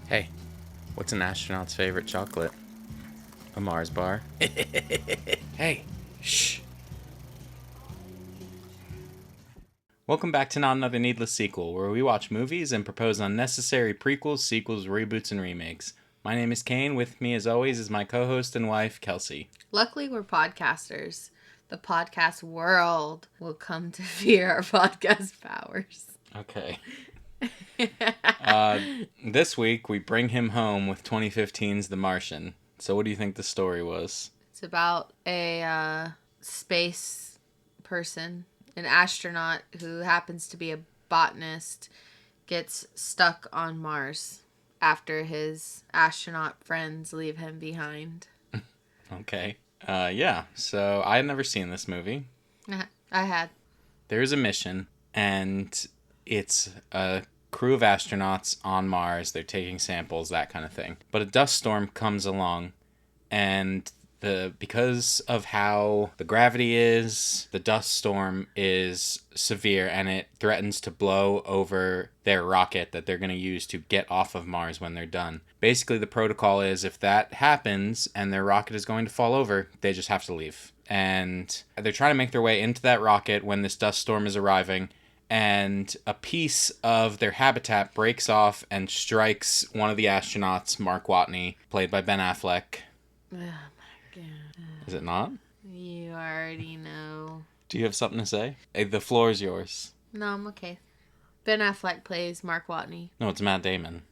Hey, what's an astronaut's favorite chocolate? A Mars bar. Hey, shh. Welcome back to Not Another Needless Sequel, where we watch movies and propose unnecessary prequels, sequels, reboots, and remakes. My name is Kane. With me, as always, is my co-host and wife, Kelsey. Luckily, we're podcasters. The podcast world will come to fear our podcast powers. Okay. This week, we bring him home with 2015's The Martian. So what do you think the story was? It's about a space person, an astronaut who happens to be a botanist, gets stuck on Mars after his astronaut friends leave him behind. Okay. Yeah. So I had never seen this movie. I had. There's a mission, and it's a crew of astronauts on Mars. They're taking samples, that kind of thing. But a dust storm comes along, and because of how the gravity is, the dust storm is severe, and it threatens to blow over their rocket that they're going to use to get off of Mars when they're done. Basically, the protocol is if that happens and their rocket is going to fall over, they just have to leave. And they're trying to make their way into that rocket when this dust storm is arriving, and a piece of their habitat breaks off and strikes one of the astronauts, Mark Watney, played by Ben Affleck. Oh my god. Is it not? You already know. Do you have something to say? The floor is yours. No, I'm okay. Ben Affleck plays Mark Watney. No, it's Matt Damon.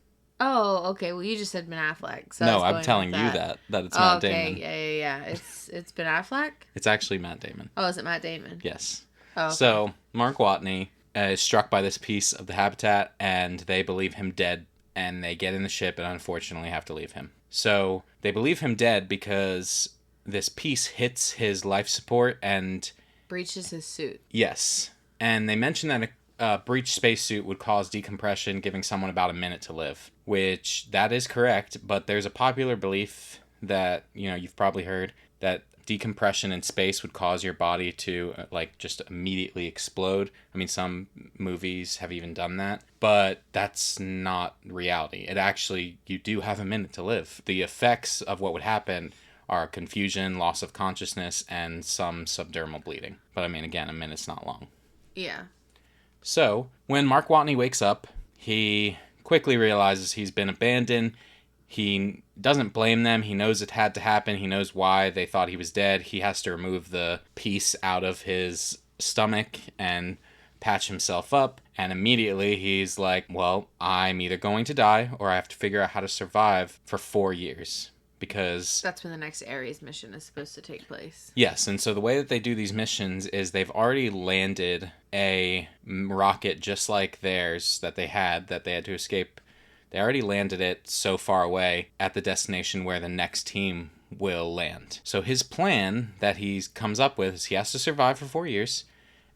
Oh, okay. Well, you just said Ben Affleck. So No, I'm telling you that it's Matt Damon. Okay, yeah. It's Ben Affleck? It's actually Matt Damon. Oh, is it Matt Damon? Yes. Oh, okay. So, Mark Watney is struck by this piece of the habitat, and they believe him dead, and they get in the ship and unfortunately have to leave him. So, they believe him dead because this piece hits his life support and... breaches his suit. Yes. And they mention that a breached spacesuit would cause decompression, giving someone about a minute to live. Which, that is correct, but there's a popular belief that, you've probably heard, that decompression in space would cause your body to, just immediately explode. I mean, some movies have even done that, but that's not reality. It actually, you do have a minute to live. The effects of what would happen are confusion, loss of consciousness, and some subdermal bleeding. But I mean, again, a minute's not long. Yeah. So, when Mark Watney wakes up, he quickly realizes he's been abandoned. He doesn't blame them. He knows it had to happen. He knows why they thought he was dead. He has to remove the piece out of his stomach and patch himself up. And immediately he's like, well, I'm either going to die or I have to figure out how to survive for 4 years. Because that's when the next Ares mission is supposed to take place. Yes, and so the way that they do these missions is they've already landed a rocket just like theirs that they had to escape. They already landed it so far away at the destination where the next team will land. So his plan that he comes up with is he has to survive for 4 years,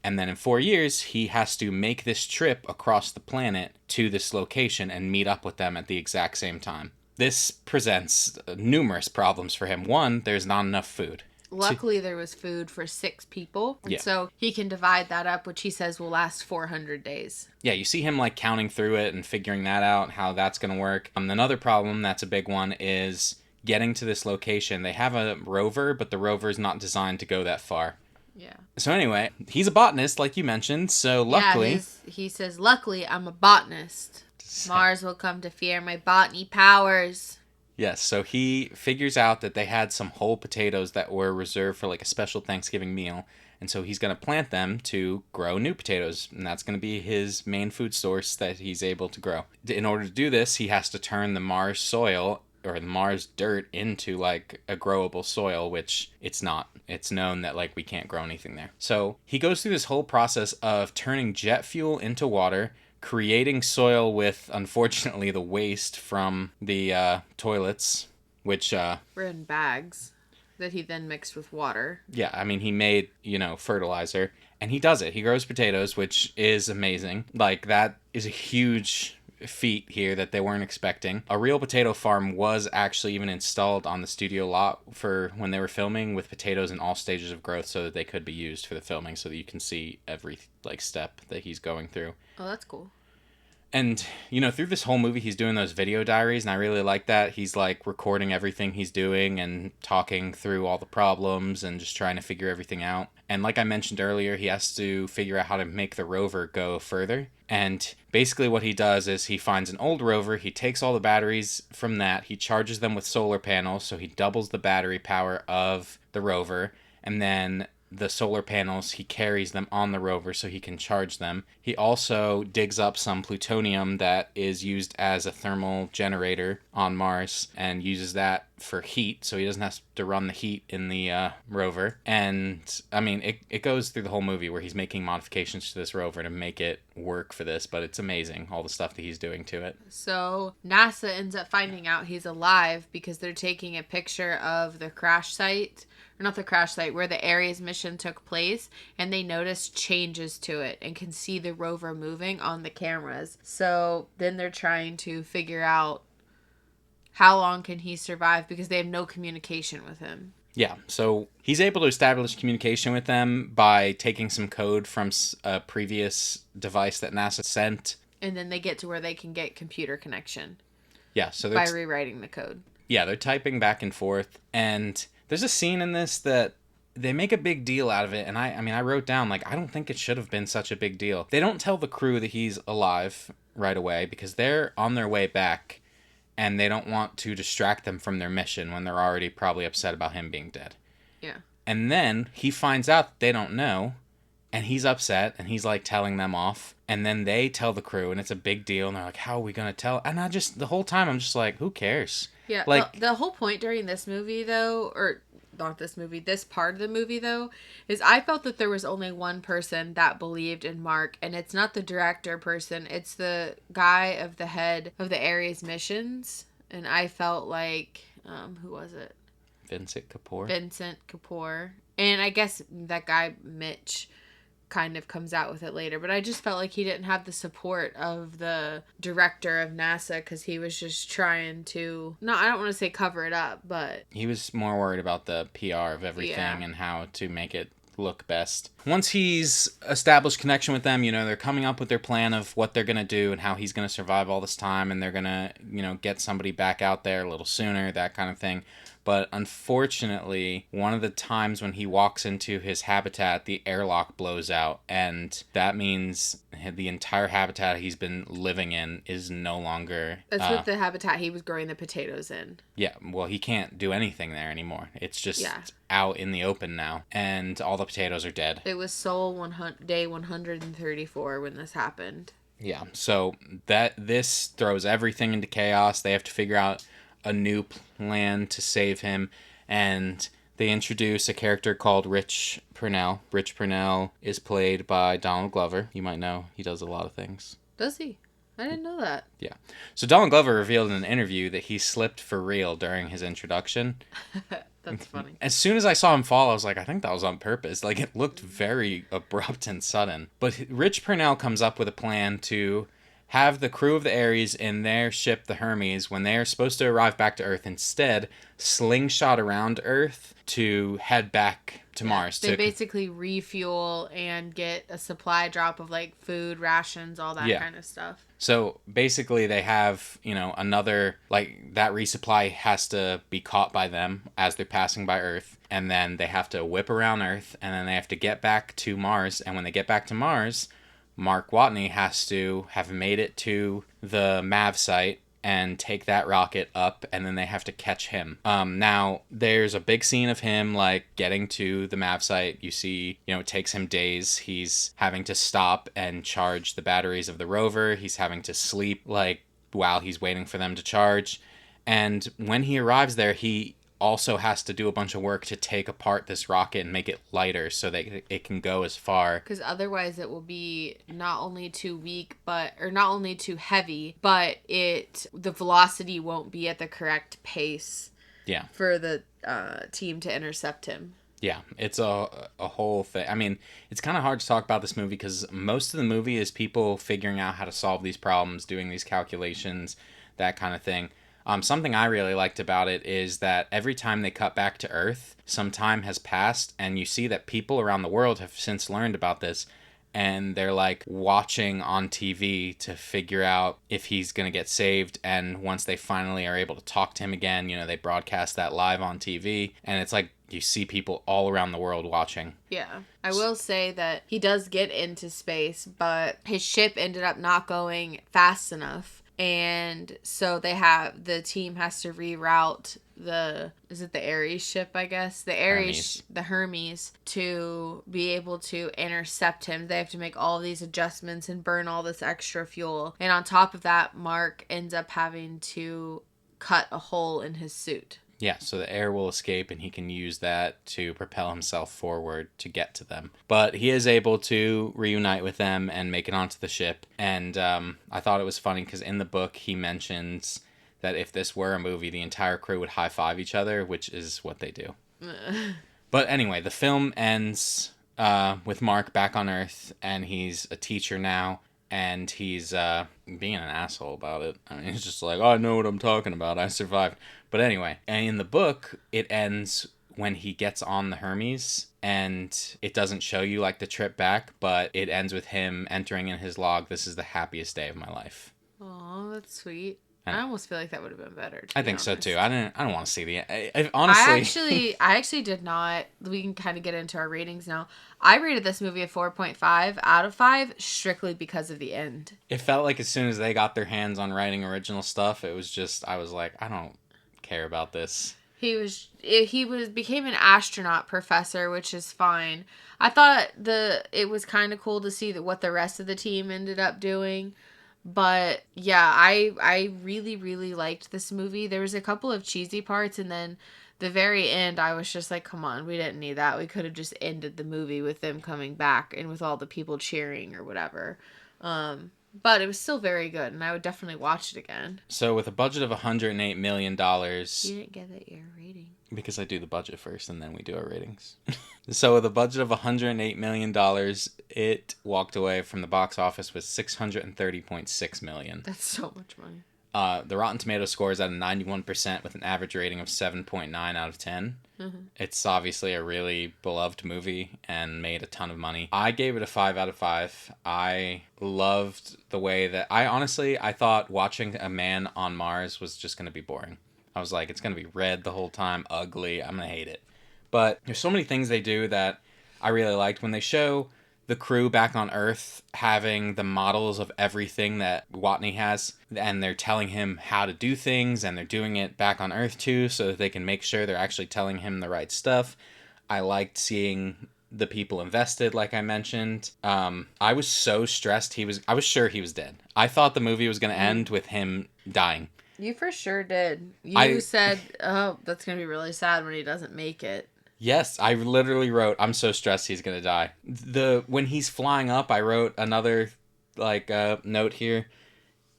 and then in 4 years he has to make this trip across the planet to this location and meet up with them at the exact same time. This presents numerous problems for him. One, there's not enough food. Luckily, there was food for 6 people. And so he can divide that up, which he says will last 400 days. Yeah, you see him counting through it and figuring that out, how that's going to work. Another problem that's a big one is getting to this location. They have a rover, but the rover is not designed to go that far. Yeah. So anyway, he's a botanist, like you mentioned, so luckily... Yeah, he says, luckily, I'm a botanist. Mars will come to fear my botany powers. Yes, so he figures out that they had some whole potatoes that were reserved for a special Thanksgiving meal, and so he's going to plant them to grow new potatoes, and that's going to be his main food source that he's able to grow. In order to do this, he has to turn the Mars soil, or the Mars dirt, into a growable soil, which it's not. It's known that we can't grow anything there. So he goes through this whole process of turning jet fuel into water, creating soil with, unfortunately, the waste from the toilets, which... were in bags that he then mixed with water. Yeah, I mean, he made, fertilizer, and he does it. He grows potatoes, which is amazing. That is a huge feat here that they weren't expecting. A real potato farm was actually even installed on the studio lot for when they were filming, with potatoes in all stages of growth so that they could be used for the filming, so that you can see every step that he's going through. Oh, that's cool. And, through this whole movie, he's doing those video diaries, and I really like that. He's, like, recording everything he's doing and talking through all the problems and just trying to figure everything out. And like I mentioned earlier, he has to figure out how to make the rover go further. And basically what he does is he finds an old rover, he takes all the batteries from that, he charges them with solar panels, so he doubles the battery power of the rover, and then the solar panels, he carries them on the rover so he can charge them. He also digs up some plutonium that is used as a thermal generator on Mars and uses that for heat, so he doesn't have to run the heat in the rover. And, I mean, it goes through the whole movie where he's making modifications to this rover to make it work for this, but it's amazing, all the stuff that he's doing to it. So NASA ends up finding out he's alive because they're taking a picture of the crash site, or not the crash site, where the Ares mission took place, and they notice changes to it and can see the rover moving on the cameras. So then they're trying to figure out how long can he survive because they have no communication with him. Yeah, so he's able to establish communication with them by taking some code from a previous device that NASA sent. And then they get to where they can get computer connection. Yeah, so by rewriting the code. Yeah, they're typing back and forth, and there's a scene in this that they make a big deal out of it, and I wrote down, like, I don't think it should have been such a big deal. They don't tell the crew that he's alive right away because they're on their way back, and they don't want to distract them from their mission when they're already probably upset about him being dead. Yeah. And then he finds out that they don't know, and he's upset, and he's, like, telling them off. And then they tell the crew, and it's a big deal, and they're like, how are we going to tell? And the whole time, I'm just like, who cares? Yeah, like, the whole point during this movie, though, or not this movie, this part of the movie, though, is I felt that there was only one person that believed in Mark, and it's not the director person, it's the guy of the head of the Ares missions, and I felt like, who was it? Vincent Kapoor. And I guess that guy, Mitch, kind of comes out with it later, but I just felt like he didn't have the support of the director of NASA because he was just trying to, I don't want to say cover it up, but he was more worried about the PR of everything and how to make it look best. Once he's established connection with them, they're coming up with their plan of what they're going to do and how he's going to survive all this time, and they're going to, get somebody back out there a little sooner, that kind of thing. But unfortunately, one of the times when he walks into his habitat, the airlock blows out. And that means the entire habitat he's been living in is no longer... That's with the habitat he was growing the potatoes in. Yeah, well, he can't do anything there anymore. It's just out in the open now. And all the potatoes are dead. It was day 134 when this happened. Yeah, so this throws everything into chaos. They have to figure out a new plan to save him, and they introduce a character called Rich Purnell. Rich Purnell is played by Donald Glover. You might know he does a lot of things. Does he? I didn't know that. Yeah. So Donald Glover revealed in an interview that he slipped for real during his introduction. That's funny. As soon as I saw him fall, I was like, I think that was on purpose. Like, it looked very abrupt and sudden. But Rich Purnell comes up with a plan to have the crew of the Ares in their ship, the Hermes, when they're supposed to arrive back to Earth, instead slingshot around Earth to head back to Mars. They basically refuel and get a supply drop of, like, food, rations, all that kind of stuff. So basically they have, another, like, that resupply has to be caught by them as they're passing by Earth. And then they have to whip around Earth, and then they have to get back to Mars. And when they get back to Mars, Mark Watney has to have made it to the MAV site and take that rocket up, and then they have to catch him. Now, there's a big scene of him, like, getting to the MAV site. You see, it takes him days. He's having to stop and charge the batteries of the rover. He's having to sleep, like, while he's waiting for them to charge. And when he arrives there, he also has to do a bunch of work to take apart this rocket and make it lighter so that it can go as far. Because otherwise it will be not only too weak, or not only too heavy, but the velocity won't be at the correct pace. Yeah. For the team to intercept him. Yeah, it's a whole thing. I mean, it's kind of hard to talk about this movie because most of the movie is people figuring out how to solve these problems, doing these calculations, that kind of thing. Something I really liked about it is that every time they cut back to Earth, some time has passed, and you see that people around the world have since learned about this, and they're like watching on TV to figure out if he's going to get saved. And once they finally are able to talk to him again, they broadcast that live on TV, and it's like you see people all around the world watching. Yeah. I will say that he does get into space, but his ship ended up not going fast enough. And so the team has to reroute is it the Ares ship, I guess? The Hermes, to be able to intercept him. They have to make all these adjustments and burn all this extra fuel. And on top of that, Mark ends up having to cut a hole in his suit. Yeah, so the air will escape and he can use that to propel himself forward to get to them. But he is able to reunite with them and make it onto the ship. And I thought it was funny because in the book he mentions that if this were a movie, the entire crew would high-five each other, which is what they do. But anyway, the film ends with Mark back on Earth, and he's a teacher now. And he's being an asshole about it. I mean, he's just like, oh, I know what I'm talking about. I survived. But anyway, and in the book, it ends when he gets on the Hermes, and it doesn't show you like the trip back, but it ends with him entering in his log, "This is the happiest day of my life." Oh, that's sweet. I almost feel like that would have been better. I think so too. I don't want to see the. Honestly, I actually did not. We can kind of get into our ratings now. I rated this movie a 4.5 out of 5 strictly because of the end. It felt like as soon as they got their hands on writing original stuff, it was just I was like, I don't care about this. He became an astronaut professor, which is fine. I thought it was kind of cool to see what the rest of the team ended up doing. But yeah, I really, really liked this movie. There was a couple of cheesy parts, and then the very end, I was just like, come on, we didn't need that. We could have just ended the movie with them coming back and with all the people cheering or whatever. But it was still very good, and I would definitely watch it again. So with a budget of $108 million... You didn't give it your rating. Because I do the budget first, and then we do our ratings. So with a budget of $108 million, it walked away from the box office with $630.6 million. That's so much money. The Rotten Tomatoes score is at a 91% with an average rating of 7.9 out of 10. Mm-hmm. It's obviously a really beloved movie and made a ton of money. I gave it a 5 out of 5. I loved the way that... I thought watching a man on Mars was just going to be boring. I was like, it's going to be red the whole time, ugly, I'm going to hate it. But there's so many things they do that I really liked. When they show the crew back on Earth having the models of everything that Watney has, and they're telling him how to do things, and they're doing it back on Earth too, so that they can make sure they're actually telling him the right stuff. I liked seeing the people invested, like I mentioned. I was so stressed. I was sure he was dead. I thought the movie was going to end with him dying. You for sure did. You said, oh, that's going to be really sad when he doesn't make it. Yes, I literally wrote, I'm so stressed he's going to die. When he's flying up, I wrote another note here.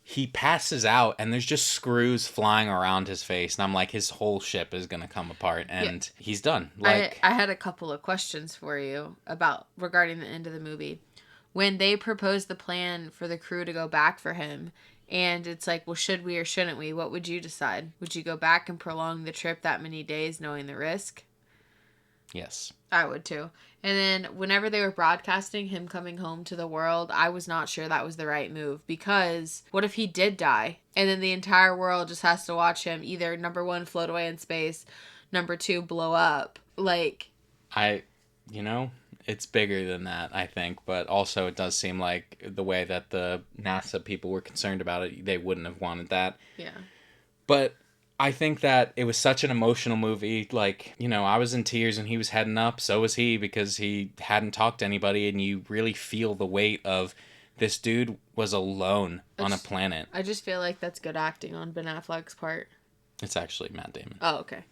He passes out and there's just screws flying around his face. And I'm like, his whole ship is going to come apart and he's done. I had a couple of questions for you regarding the end of the movie. When they proposed the plan for the crew to go back for him, and it's like, well, should we or shouldn't we? What would you decide? Would you go back and prolong the trip that many days knowing the risk? Yes. I would too. And then whenever they were broadcasting him coming home to the world, I was not sure that was the right move. Because what if he did die? And then the entire world just has to watch him either, number one, float away in space, number two, blow up. It's bigger than that, I think. But also it does seem like the way that the NASA people were concerned about it, they wouldn't have wanted that. Yeah. But I think that it was such an emotional movie. I was in tears and he was heading up. So was he, because he hadn't talked to anybody, and you really feel the weight of this dude was alone on a planet. I just feel like that's good acting on Ben Affleck's part. It's actually Matt Damon. Oh, okay.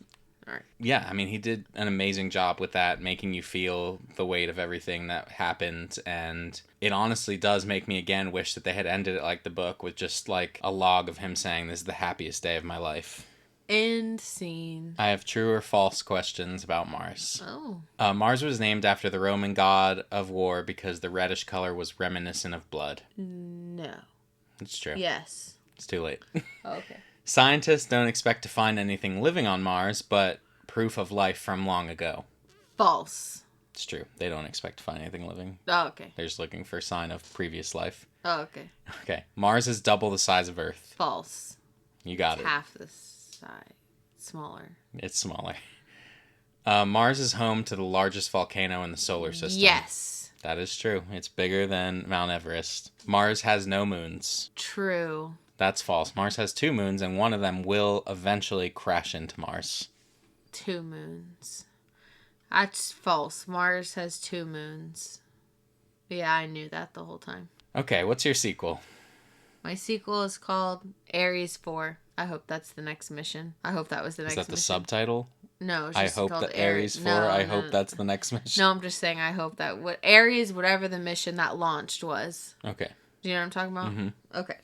All right. Yeah, I mean, he did an amazing job with that, making you feel the weight of everything that happened. And it honestly does make me, again, wish that they had ended it like the book, with just like a log of him saying, "This is the happiest day of my life." End scene. I have true or false questions about Mars. Oh. Mars was named after the Roman god of war because the reddish color was reminiscent of blood. No. It's true. Yes. It's too late. Oh, okay. Scientists don't expect to find anything living on Mars, but proof of life from long ago. False. It's true. They don't expect to find anything living. Oh, okay. They're just looking for a sign of previous life. Oh, okay. Okay. Mars is double the size of Earth. False. You got It's it. half the size. Smaller. It's smaller. Mars is home to the largest volcano in the solar system. Yes. That is true. It's bigger than Mount Everest. Mars has no moons. True. That's false. Mars has 2 moons, and one of them will eventually crash into Mars. 2 moons. That's false. Mars has 2 moons. Yeah, I knew that the whole time. Okay, what's your sequel? My sequel is called Ares 4. I hope that's the next mission. I hope that was the next mission. Is that the subtitle? No, it's I just hope called that Ares 4. No, I no, hope no. that's the next mission. No, I'm just saying I hope that Ares, whatever the mission that launched was. Okay. Do you know what I'm talking about? Mm-hmm. Okay.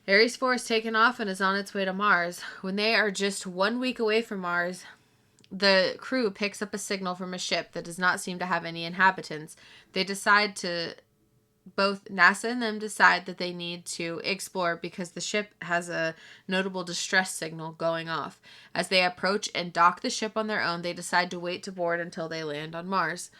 Ares 4 is taken off and is on its way to Mars. When they are just 1 week away from Mars, the crew picks up a signal from a ship that does not seem to have any inhabitants. Both NASA and them decide that they need to explore because the ship has a notable distress signal going off. As they approach and dock the ship on their own, they decide to wait to board until they land on Mars.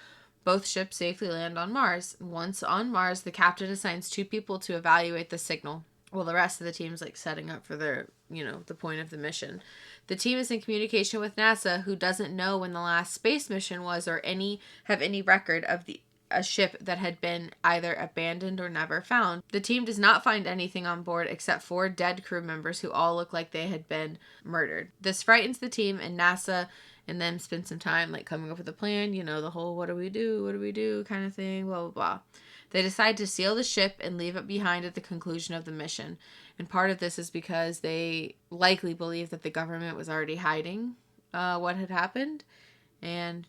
Both ships safely land on Mars. Once on Mars, the captain assigns 2 people to evaluate the signal, while the rest of the team's setting up for their, the point of the mission. The team is in communication with NASA, who doesn't know when the last space mission was or have any record of a ship that had been either abandoned or never found. The team does not find anything on board except 4 dead crew members who all look like they had been murdered. This frightens the team, and NASA and them spend some time coming up with a plan, the whole what do we do kind of thing, blah, blah, blah. They decide to seal the ship and leave it behind at the conclusion of the mission. And part of this is because they likely believe that the government was already hiding what had happened. And,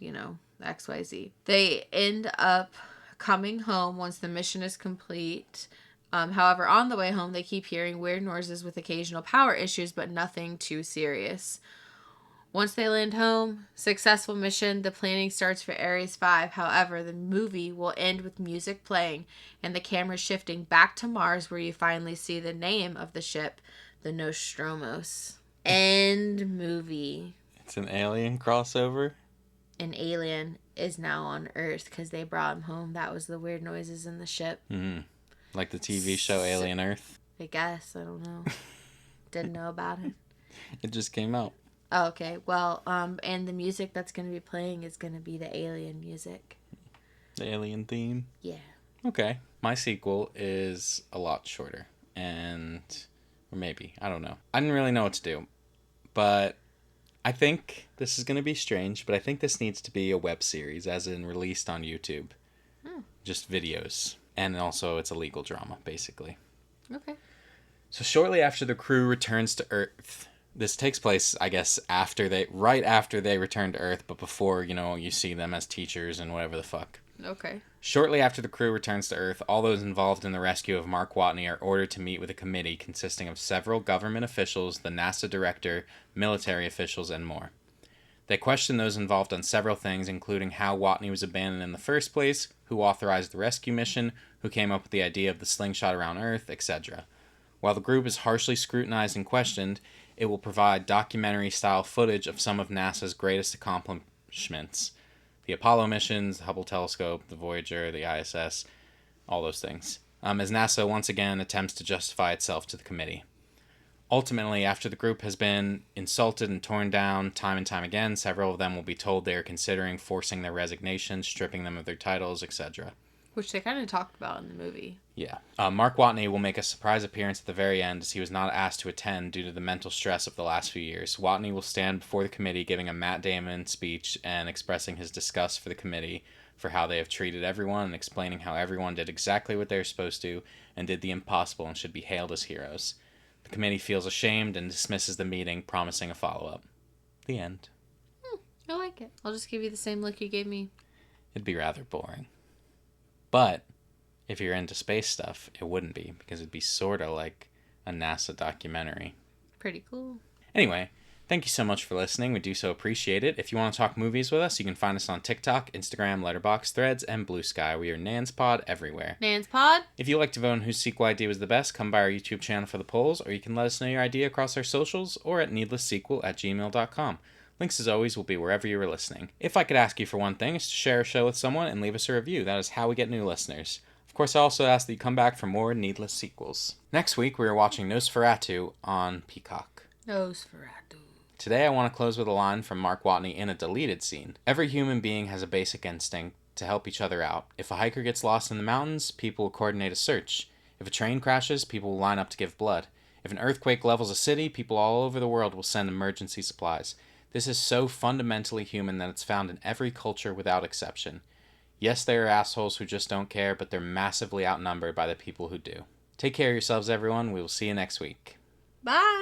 XYZ. They end up coming home once the mission is complete. However, on the way home, they keep hearing weird noises with occasional power issues, but nothing too serious. Once they land home, successful mission, the planning starts for Ares 5. However, the movie will end with music playing and the camera shifting back to Mars, where you finally see the name of the ship, the Nostromos. End movie. It's an alien crossover? An alien is now on Earth because they brought him home. That was the weird noises in the ship. Mm-hmm. Like the TV show Alien Earth? I guess. I don't know. Didn't know about it. It just came out. Oh, okay. Well, and the music that's going to be playing is going to be the alien music. The alien theme? Yeah. Okay. My sequel is a lot shorter. Or maybe. I don't know. I didn't really know what to do. But I think this is going to be strange, but I think this needs to be a web series, as in released on YouTube. Just videos. And also it's a legal drama, basically. Okay. So shortly after the crew returns to Earth, this takes place, I guess, right after they return to Earth, but before, you see them as teachers and whatever the fuck. Okay. Shortly after the crew returns to Earth, all those involved in the rescue of Mark Watney are ordered to meet with a committee consisting of several government officials, the NASA director, military officials, and more. They question those involved on several things, including how Watney was abandoned in the first place, who authorized the rescue mission, who came up with the idea of the slingshot around Earth, etc. While the group is harshly scrutinized and questioned, it will provide documentary-style footage of some of NASA's greatest accomplishments. The Apollo missions, the Hubble telescope, the Voyager, the ISS, all those things. As NASA once again attempts to justify itself to the committee. Ultimately, after the group has been insulted and torn down time and time again, several of them will be told they are considering forcing their resignation, stripping them of their titles, etc. Which they kind of talked about in the movie. Yeah. Mark Watney will make a surprise appearance at the very end, as he was not asked to attend due to the mental stress of the last few years. Watney will stand before the committee giving a Matt Damon speech and expressing his disgust for the committee for how they have treated everyone and explaining how everyone did exactly what they were supposed to and did the impossible and should be hailed as heroes. The committee feels ashamed and dismisses the meeting, promising a follow-up. The end. I like it. I'll just give you the same look you gave me. It'd be rather boring. But if you're into space stuff, it wouldn't be, because it'd be sort of like a NASA documentary. Pretty cool. Anyway, thank you so much for listening. We do so appreciate it. If you want to talk movies with us, you can find us on TikTok, Instagram, Letterboxd, Threads, and Blue Sky. We are NansPod everywhere. NansPod? If you'd like to vote on whose sequel idea was the best, come by our YouTube channel for the polls, or you can let us know your idea across our socials or at needlesssequel@gmail.com. Links, as always, will be wherever you are listening. If I could ask you for one thing, it's to share a show with someone and leave us a review. That is how we get new listeners. Of course, I also ask that you come back for more needless sequels. Next week, we are watching Nosferatu on Peacock. Nosferatu. Today, I want to close with a line from Mark Watney in a deleted scene. Every human being has a basic instinct to help each other out. If a hiker gets lost in the mountains, people will coordinate a search. If a train crashes, people will line up to give blood. If an earthquake levels a city, people all over the world will send emergency supplies. This is so fundamentally human that it's found in every culture without exception. Yes, there are assholes who just don't care, but they're massively outnumbered by the people who do. Take care of yourselves, everyone. We will see you next week. Bye.